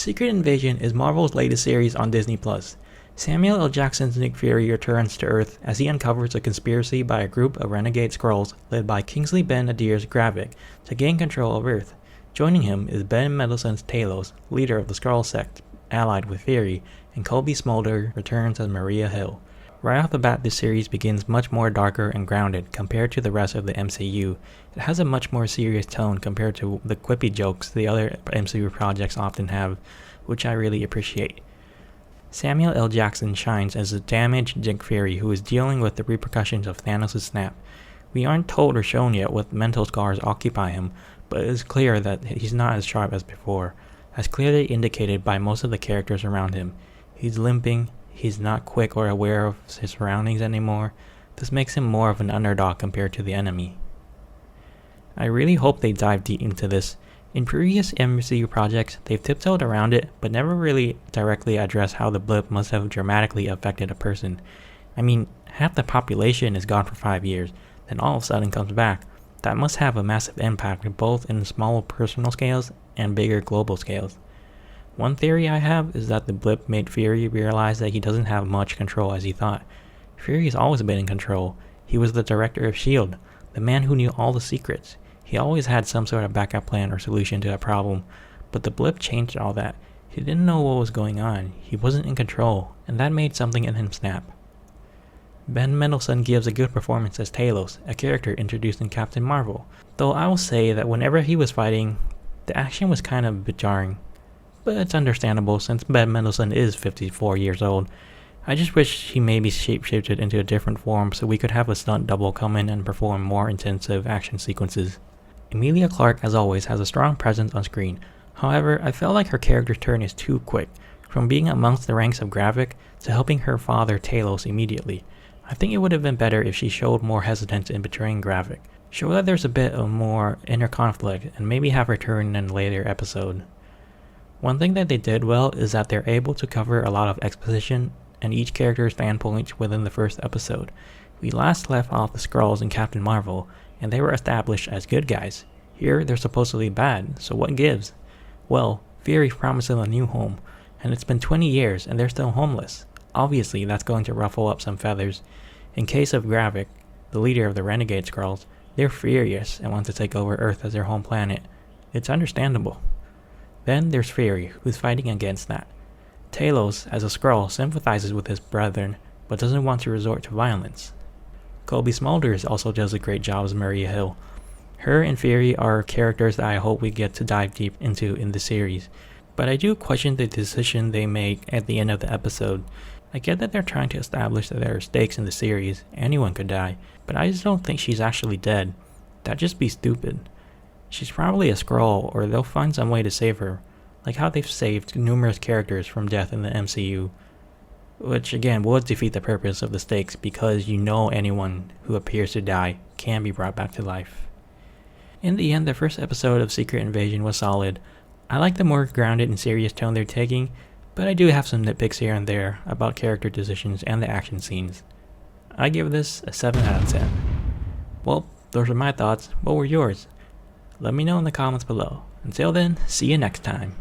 Secret Invasion is Marvel's latest series on Disney+. Samuel L. Jackson's Nick Fury returns to Earth as he uncovers a conspiracy by a group of renegade Skrulls led by Kingsley Ben-Adir's Gravik to gain control of Earth. Joining him is Ben Mendelsohn's Talos, leader of the Skrull sect, allied with Fury, and Cobie Smulders returns as Maria Hill. Right off the bat, this series begins much more darker and grounded compared to the rest of the MCU. It has a much more serious tone compared to the quippy jokes the other MCU projects often have, which I really appreciate. Samuel L. Jackson shines as a damaged Nick Fury who is dealing with the repercussions of Thanos' snap. We aren't told or shown yet what mental scars occupy him, but it is clear that he's not as sharp as before, as clearly indicated by most of the characters around him. He's limping, he's not quick or aware of his surroundings anymore. This makes him more of an underdog compared to the enemy. I really hope they dive deep into this. In previous MCU projects, they've tiptoed around it, but never really directly addressed how the blip must have dramatically affected a person. I mean, half the population is gone for 5 years, then all of a sudden comes back. That must have a massive impact both in small personal scales and bigger global scales. One theory I have is that the blip made Fury realize that he doesn't have much control as he thought. Fury's always been in control. He was the director of S.H.I.E.L.D., the man who knew all the secrets. He always had some sort of backup plan or solution to a problem, but the blip changed all that. He didn't know what was going on, he wasn't in control, and that made something in him snap. Ben Mendelsohn gives a good performance as Talos, a character introduced in Captain Marvel, though I will say that whenever he was fighting, the action was kind of a bit jarring. But it's understandable since Ben Mendelsohn is 54 years old. I just wish he maybe shapeshifted into a different form so we could have a stunt double come in and perform more intensive action sequences. Emilia Clarke, as always, has a strong presence on screen. However, I felt like her character turn is too quick, from being amongst the ranks of Gravik to helping her father Talos immediately. I think it would have been better if she showed more hesitance in betraying Gravik. Show that there's a bit of more inner conflict and maybe have her turn in a later episode. One thing that they did well is that they're able to cover a lot of exposition and each character's standpoint within the first episode. We last left off the Skrulls in Captain Marvel, and they were established as good guys. Here, they're supposedly bad, so what gives? Well, Fury promised them a new home, and it's been 20 years and they're still homeless. Obviously, that's going to ruffle up some feathers. In case of Gravik, the leader of the Renegade Skrulls, they're furious and want to take over Earth as their home planet. It's understandable. Then there's Fury, who's fighting against that. Talos, as a Skrull, sympathizes with his brethren, but doesn't want to resort to violence. Cobie Smulders also does a great job as Maria Hill. Her and Fury are characters that I hope we get to dive deep into in the series, but I do question the decision they make at the end of the episode. I get that they're trying to establish that there are stakes in the series, anyone could die, but I just don't think she's actually dead. That'd just be stupid. She's probably a Skrull, or they'll find some way to save her, like how they've saved numerous characters from death in the MCU. Which again would defeat the purpose of the stakes because you know anyone who appears to die can be brought back to life. In the end, the first episode of Secret Invasion was solid. I like the more grounded and serious tone they're taking, but I do have some nitpicks here and there about character decisions and the action scenes. I give this a 7 out of 10. Well, those are my thoughts. What were yours? Let me know in the comments below. Until then, see you next time.